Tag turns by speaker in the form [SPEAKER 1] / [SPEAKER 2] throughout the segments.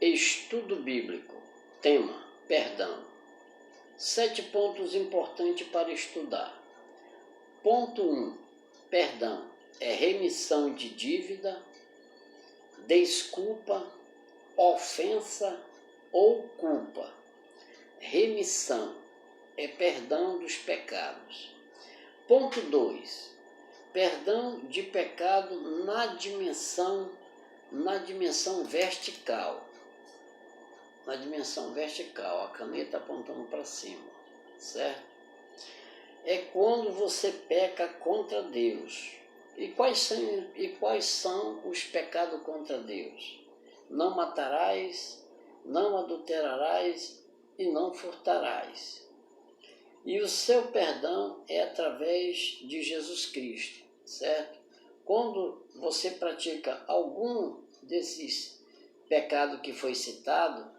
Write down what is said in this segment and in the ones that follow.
[SPEAKER 1] Estudo bíblico. Tema: perdão. 7 pontos importantes para estudar. Ponto 1. Perdão é remissão de dívida, desculpa, ofensa ou culpa. Remissão é perdão dos pecados. Ponto 2. Perdão de pecado na dimensão vertical. Na dimensão vertical, a caneta apontando para cima, certo? É quando você peca contra Deus. E quais são os pecados contra Deus? Não matarás, não adulterarás e não furtarás. E o seu perdão é através de Jesus Cristo, certo? Quando você pratica algum desses pecados que foi citado,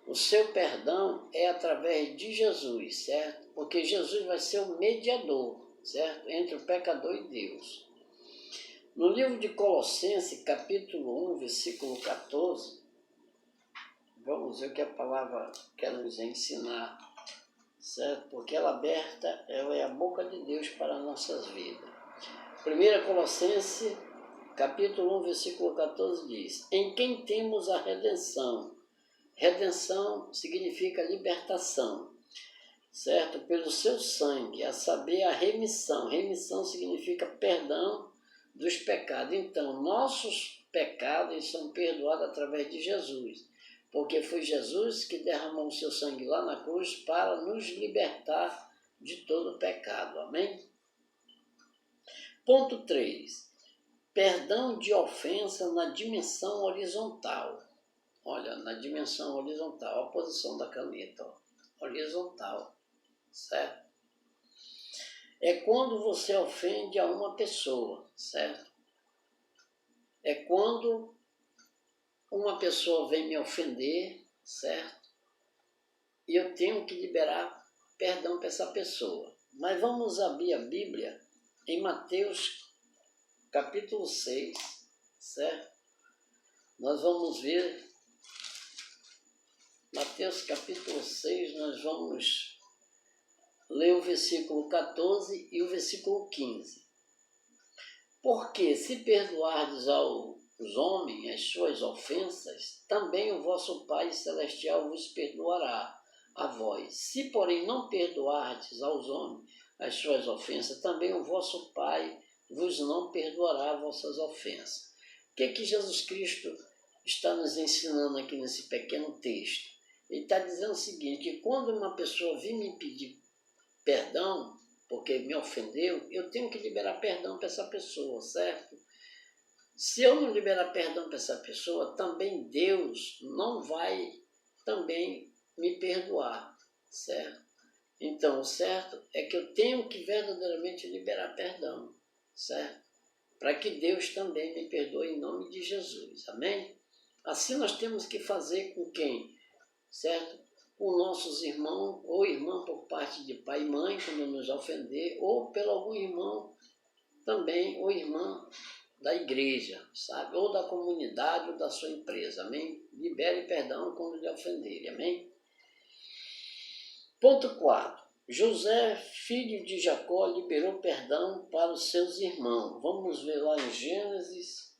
[SPEAKER 1] o seu perdão é através de Jesus, certo? Porque Jesus vai ser o mediador, certo? Entre o pecador e Deus. No livro de Colossenses, capítulo 1, versículo 14, vamos ver o que a palavra quer nos ensinar, certo? Porque ela é a boca de Deus para as nossas vidas. 1 Colossenses, capítulo 1, versículo 14 diz: em quem temos a redenção. Redenção significa libertação, certo? Pelo seu sangue, a saber, a remissão. Remissão significa perdão dos pecados. Então, nossos pecados são perdoados através de Jesus, porque foi Jesus que derramou o seu sangue lá na cruz para nos libertar de todo pecado. Amém? Ponto 3. Perdão de ofensa na dimensão horizontal. Olha, na dimensão horizontal, a posição da caneta, ó, horizontal, certo? É quando você ofende a uma pessoa, certo? É quando uma pessoa vem me ofender, certo? E eu tenho que liberar perdão para essa pessoa. Mas vamos abrir a Bíblia em Mateus capítulo 6, certo? Nós vamos ver Mateus capítulo 6, nós vamos ler o versículo 14 e o versículo 15. Porque se perdoardes aos homens as suas ofensas, também o vosso Pai Celestial vos perdoará a vós. Se, porém, não perdoardes aos homens as suas ofensas, também o vosso Pai vos não perdoará as vossas ofensas. O que Jesus Cristo está nos ensinando aqui nesse pequeno texto? Ele está dizendo o seguinte, que quando uma pessoa vir me pedir perdão, porque me ofendeu, eu tenho que liberar perdão para essa pessoa, certo? Se eu não liberar perdão para essa pessoa, também Deus não vai também me perdoar, certo? Então, o certo é que eu tenho que verdadeiramente liberar perdão, certo? Para que Deus também me perdoe em nome de Jesus, amém? Assim nós temos que fazer com quem? Certo? Com nossos irmãos ou irmã por parte de pai e mãe, quando nos ofender, ou pelo algum irmão também, ou irmã da igreja, sabe? Ou da comunidade, ou da sua empresa, amém? Libere perdão quando lhe ofenderem, amém? Ponto 4. José, filho de Jacó, liberou perdão para os seus irmãos. Vamos ver lá em Gênesis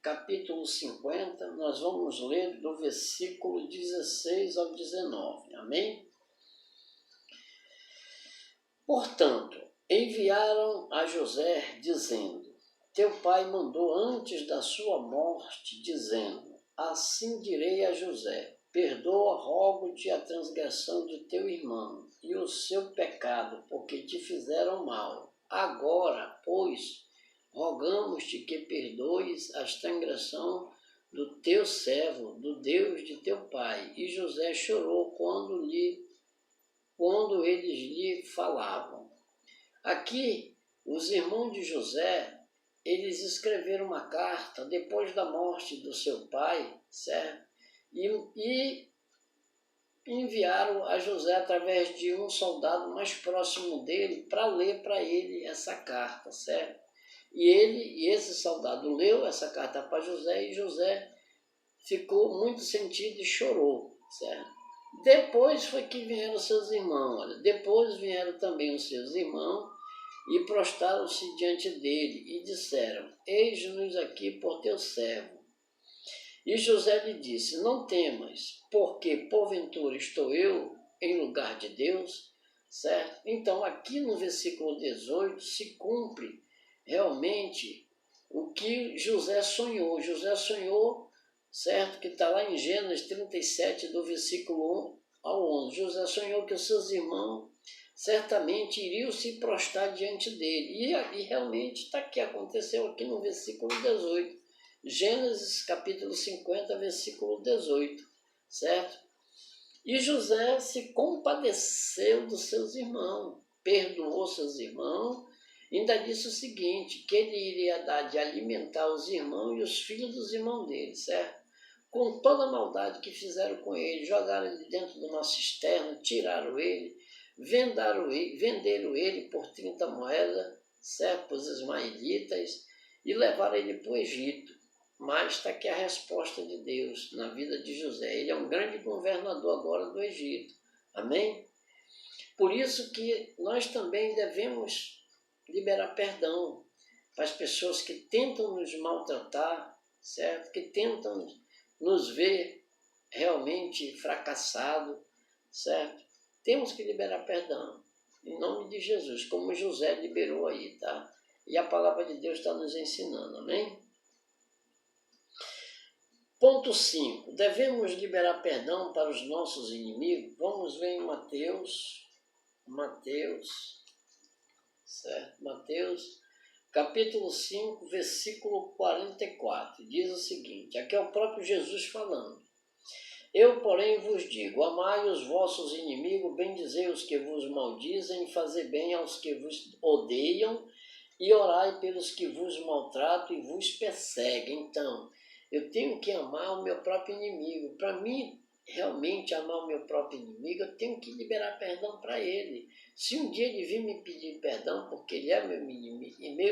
[SPEAKER 1] capítulo 50, nós vamos ler do versículo 16 ao 19, amém? Portanto, enviaram a José, dizendo, teu pai mandou antes da sua morte, dizendo, assim direi a José, perdoa, rogo-te a transgressão de teu irmão e o seu pecado, porque te fizeram mal. Agora, pois, rogamos-te que perdoes a transgressão do teu servo, do Deus de teu pai. E José chorou quando eles lhe falavam. Aqui, os irmãos de José, eles escreveram uma carta depois da morte do seu pai, certo? E enviaram a José através de um soldado mais próximo dele para ler para ele essa carta, certo? E esse soldado leu essa carta para José, e José ficou muito sentido e chorou, certo? Depois foi que vieram seus irmãos, olha, depois vieram também os seus irmãos e prostraram-se diante dele e disseram: eis-nos aqui por teu servo. E José lhe disse: não temas, porque porventura estou eu em lugar de Deus, certo? Então aqui no versículo 18 se cumpre realmente o que José sonhou. José sonhou, certo? Que está lá em Gênesis 37, do versículo 1 ao 11. José sonhou que os seus irmãos certamente iriam se prostrar diante dele. E realmente está aqui, aconteceu aqui no versículo 18. Gênesis capítulo 50, versículo 18, certo? E José se compadeceu dos seus irmãos, perdoou seus irmãos, ainda disse o seguinte, que ele iria dar de alimentar os irmãos e os filhos dos irmãos dele, certo? Com toda a maldade que fizeram com ele, jogaram ele dentro de uma cisterna, tiraram ele, venderam ele por 30 moedas, certo? Para os ismaelitas, e levaram ele para o Egito. Mas está aqui a resposta de Deus na vida de José. Ele é um grande governador agora do Egito. Amém? Por isso que nós também devemos liberar perdão para as pessoas que tentam nos maltratar, certo? Que tentam nos ver realmente fracassado, certo? Temos que liberar perdão, em nome de Jesus, como José liberou aí, tá? E a palavra de Deus está nos ensinando, amém? Ponto 5. Devemos liberar perdão para os nossos inimigos? Vamos ver em Mateus, certo? Mateus, capítulo 5, versículo 44. Diz o seguinte, aqui é o próprio Jesus falando. Eu, porém, vos digo, amai os vossos inimigos, bendizei os que vos maldizem, fazei bem aos que vos odeiam, e orai pelos que vos maltratam e vos perseguem. Então, eu tenho que amar o meu próprio inimigo. Para mim, realmente amar o meu próprio inimigo, eu tenho que liberar perdão para ele. Se um dia ele vir me pedir perdão, porque ele é meu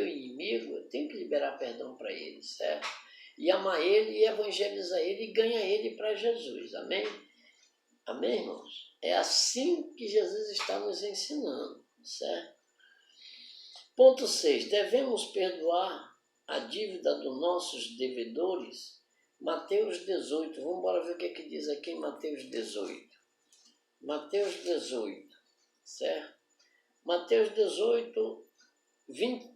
[SPEAKER 1] inimigo, eu tenho que liberar perdão para ele, certo? E amar ele, e evangelizar ele, e ganhar ele para Jesus. Amém? Amém, irmãos? É assim que Jesus está nos ensinando, certo? Ponto 6. Devemos perdoar a dívida dos nossos devedores? Mateus 18. Vamos embora ver o que diz aqui em Mateus 18. Mateus 18, certo? Mateus 18,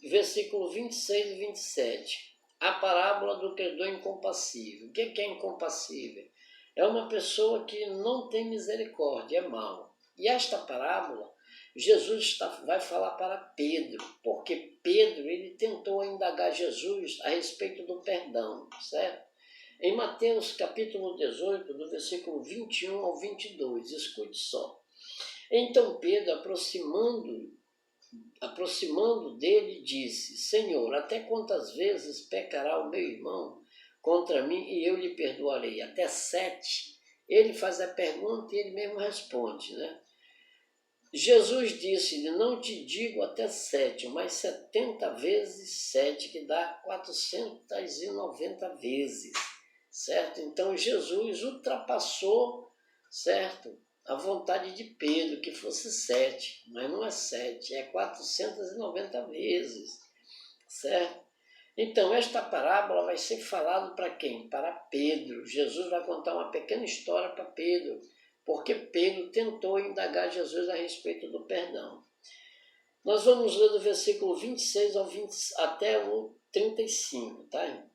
[SPEAKER 1] versículo 26 e 27. A parábola do credor incompassível. O que é incompassível? É uma pessoa que não tem misericórdia, é mau. E esta parábola, Jesus vai falar para Pedro, porque Pedro ele tentou indagar Jesus a respeito do perdão, certo? Em Mateus capítulo 18, do versículo 21 ao 22, escute só. Então Pedro, aproximando dele, disse, Senhor, até quantas vezes pecará o meu irmão contra mim e eu lhe perdoarei? Até 7? Ele faz a pergunta e ele mesmo responde, né? Jesus disse-lhe, não te digo até 7, mas 70 vezes 7, que dá 490 vezes, certo? Então Jesus ultrapassou, certo? A vontade de Pedro, que fosse 7, mas não é 7, é 490 vezes, certo? Então, esta parábola vai ser falada para quem? Para Pedro. Jesus vai contar uma pequena história para Pedro, porque Pedro tentou indagar Jesus a respeito do perdão. Nós vamos ler do versículo 26 até o 35, tá?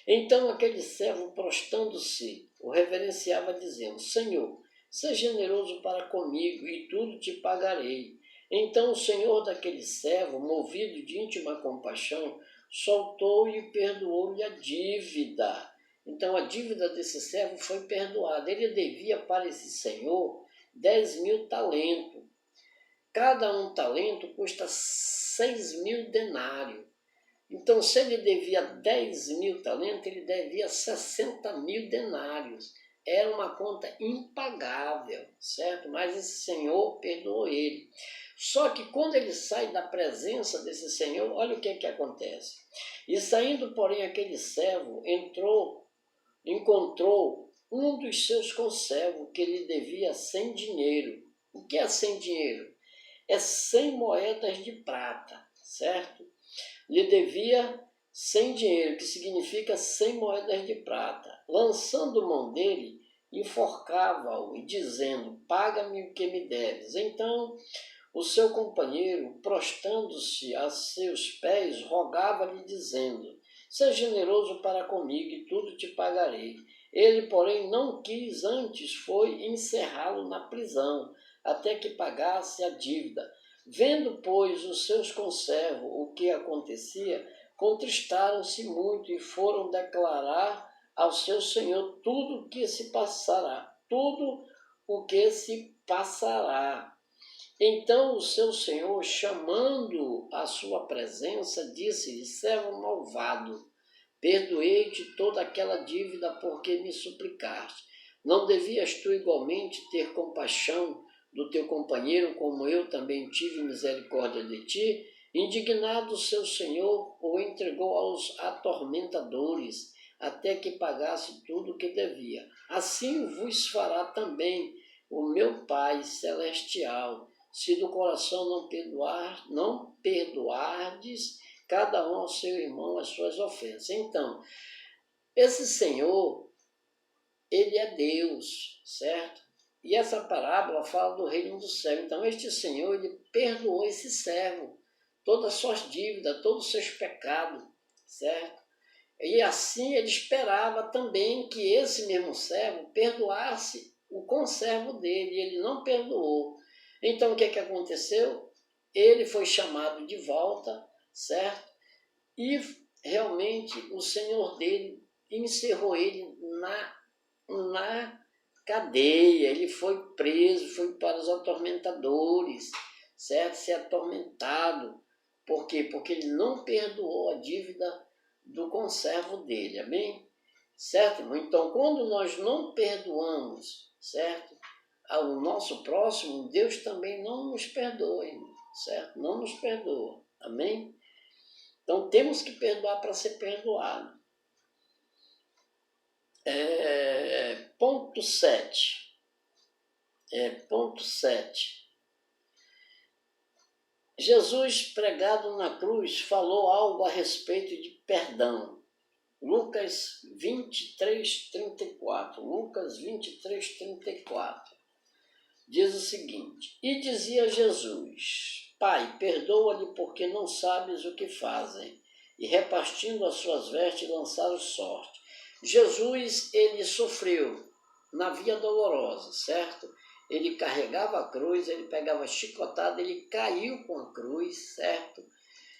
[SPEAKER 1] Então, aquele servo, prostrando-se, o reverenciava, dizendo, Senhor, seja generoso para comigo, e tudo te pagarei. Então o senhor daquele servo, movido de íntima compaixão, soltou e perdoou-lhe a dívida. Então a dívida desse servo foi perdoada. Ele devia para esse senhor 10.000 talentos. Cada um talento custa 6.000 denários. Então, se ele devia 10.000 talentos, ele devia 60.000 denários. Era uma conta impagável, certo? Mas esse senhor perdoou ele. Só que quando ele sai da presença desse senhor, olha o que acontece. E saindo, porém, aquele servo encontrou um dos seus conservos que lhe devia 100 dinheiro. O que é 100 dinheiro? É 100 moedas de prata, certo? Lhe devia 100 dinheiro, que significa 100 moedas de prata. Lançando mão dele, enforcava-o e dizendo, paga-me o que me deves. Então o seu companheiro, prostrando-se a seus pés, rogava-lhe dizendo, seja generoso para comigo e tudo te pagarei. Ele, porém, não quis, antes foi encerrá-lo na prisão, até que pagasse a dívida. Vendo, pois, os seus conservos o que acontecia, contristaram-se muito e foram declarar ao seu senhor tudo o que se passará. Então o seu senhor, chamando à sua presença, disse-lhe, servo malvado, perdoei-te toda aquela dívida porque me suplicaste. Não devias tu igualmente ter compaixão do teu companheiro, como eu também tive misericórdia de ti? Indignado seu senhor o entregou aos atormentadores, até que pagasse tudo o que devia. Assim vos fará também o meu Pai Celestial, se do coração não perdoardes cada um ao seu irmão as suas ofensas. Então, esse Senhor, ele é Deus, certo? E essa parábola fala do reino do céu. Então, este Senhor, ele perdoou esse servo, todas as suas dívidas, todos os seus pecados, certo? E assim ele esperava também que esse mesmo servo perdoasse o conservo dele, e ele não perdoou. Então, o que aconteceu? Ele foi chamado de volta, certo? E realmente o senhor dele encerrou ele na cadeia. Ele foi preso, foi para os atormentadores, certo? Ser atormentado. Por quê? Porque ele não perdoou a dívida do conservo dele, amém? Certo, irmão? Então, quando nós não perdoamos, certo? Ao nosso próximo, Deus também não nos perdoa, irmão, certo? Não nos perdoa, amém? Então, temos que perdoar para ser perdoado. Ponto 7. Ponto 7. Jesus, pregado na cruz, falou algo a respeito de perdão. Lucas 23, 34. Lucas 23, 34. Diz o seguinte, e dizia Jesus, Pai, perdoa-lhe porque não sabes o que fazem. E repartindo as suas vestes, lançaram sorte. Jesus, ele sofreu na via dolorosa, certo? Ele carregava a cruz, ele pegava chicotada, ele caiu com a cruz, certo?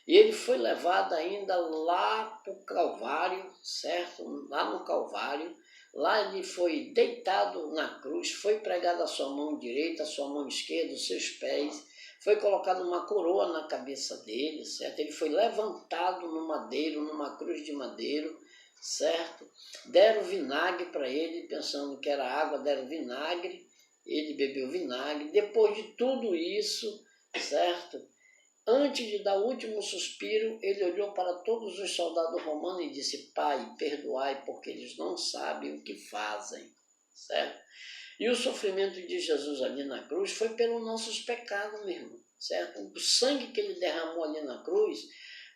[SPEAKER 1] E ele foi levado ainda lá para o Calvário, certo? Lá no Calvário. Lá ele foi deitado na cruz, foi pregado a sua mão direita, a sua mão esquerda, os seus pés. Foi colocada uma coroa na cabeça dele, certo? Ele foi levantado no madeiro, numa cruz de madeiro, certo? Deram vinagre para ele, pensando que era água, deram vinagre. Ele bebeu vinagre. Depois de tudo isso, certo? Antes de dar o último suspiro, ele olhou para todos os soldados romanos e disse, Pai, perdoai, porque eles não sabem o que fazem, certo? E o sofrimento de Jesus ali na cruz foi pelos nossos pecados, meu irmão, certo? O sangue que ele derramou ali na cruz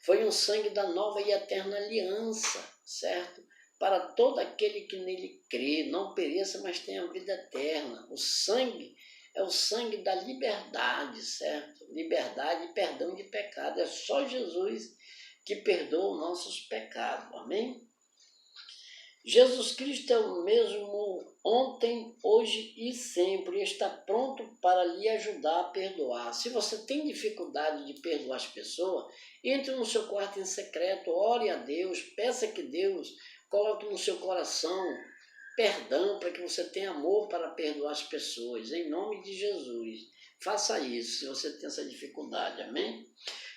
[SPEAKER 1] foi um sangue da nova e eterna aliança, certo? Para todo aquele que nele crê, não pereça, mas tenha vida eterna. O sangue é o sangue da liberdade, certo? Liberdade e perdão de pecado. É só Jesus que perdoa os nossos pecados, amém? Jesus Cristo é o mesmo ontem, hoje e sempre. Está pronto para lhe ajudar a perdoar. Se você tem dificuldade de perdoar as pessoas, entre no seu quarto em secreto, ore a Deus, peça que Deus coloque no seu coração perdão, para que você tenha amor para perdoar as pessoas, em nome de Jesus. Faça isso, se você tem essa dificuldade, amém?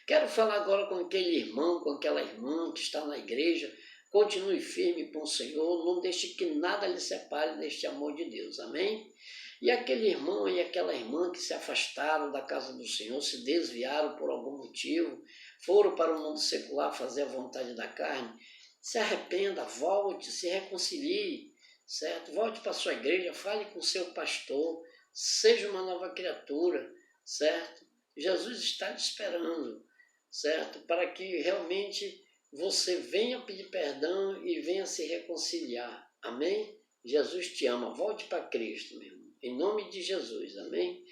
[SPEAKER 1] Quero falar agora com aquele irmão, com aquela irmã que está na igreja. Continue firme com o Senhor, não deixe que nada lhe separe deste amor de Deus, amém? E aquele irmão e aquela irmã que se afastaram da casa do Senhor, se desviaram por algum motivo, foram para o mundo secular fazer a vontade da carne, se arrependa, volte, se reconcilie, certo? Volte para a sua igreja, fale com o seu pastor, seja uma nova criatura, certo? Jesus está te esperando, certo? Para que realmente você venha pedir perdão e venha se reconciliar. Amém? Jesus te ama. Volte para Cristo, meu irmão. Em nome de Jesus. Amém?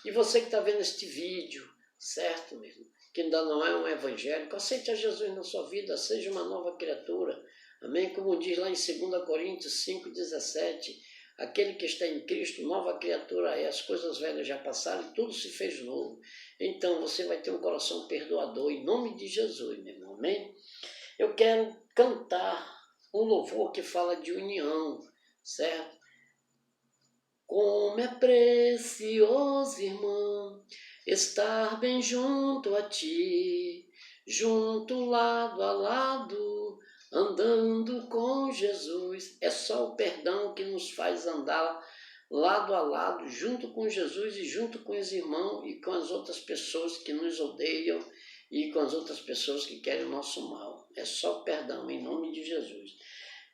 [SPEAKER 1] E você que está vendo este vídeo, certo, meu irmão? Que ainda não é um evangélico, aceite a Jesus na sua vida, seja uma nova criatura. Amém? Como diz lá em 2 Coríntios 5,17, aquele que está em Cristo, nova criatura é, as coisas velhas já passaram e tudo se fez novo. Então você vai ter um coração perdoador em nome de Jesus, meu irmão. Amém? Eu quero cantar um louvor que fala de união, certo? Como é precioso, irmão, estar bem junto a ti, junto lado a lado, andando com Jesus. É só o perdão que nos faz andar lado a lado, junto com Jesus e junto com os irmãos e com as outras pessoas que nos odeiam e com as outras pessoas que querem o nosso mal. É só o perdão, em nome de Jesus.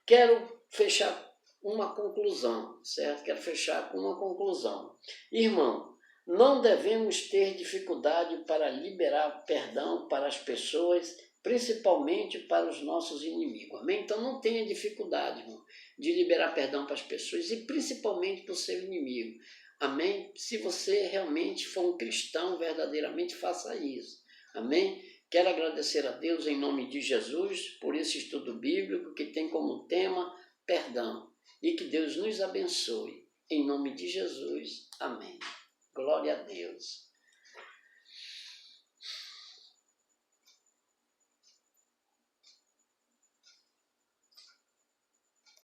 [SPEAKER 1] Quero fechar uma conclusão, certo? Quero fechar com uma conclusão. Irmão, não devemos ter dificuldade para liberar perdão para as pessoas, principalmente para os nossos inimigos. Amém? Então não tenha dificuldade, irmão, de liberar perdão para as pessoas e principalmente para o seu inimigo. Amém? Se você realmente for um cristão, verdadeiramente faça isso. Amém? Quero agradecer a Deus em nome de Jesus por esse estudo bíblico que tem como tema perdão. E que Deus nos abençoe. Em nome de Jesus. Amém. Glória a Deus.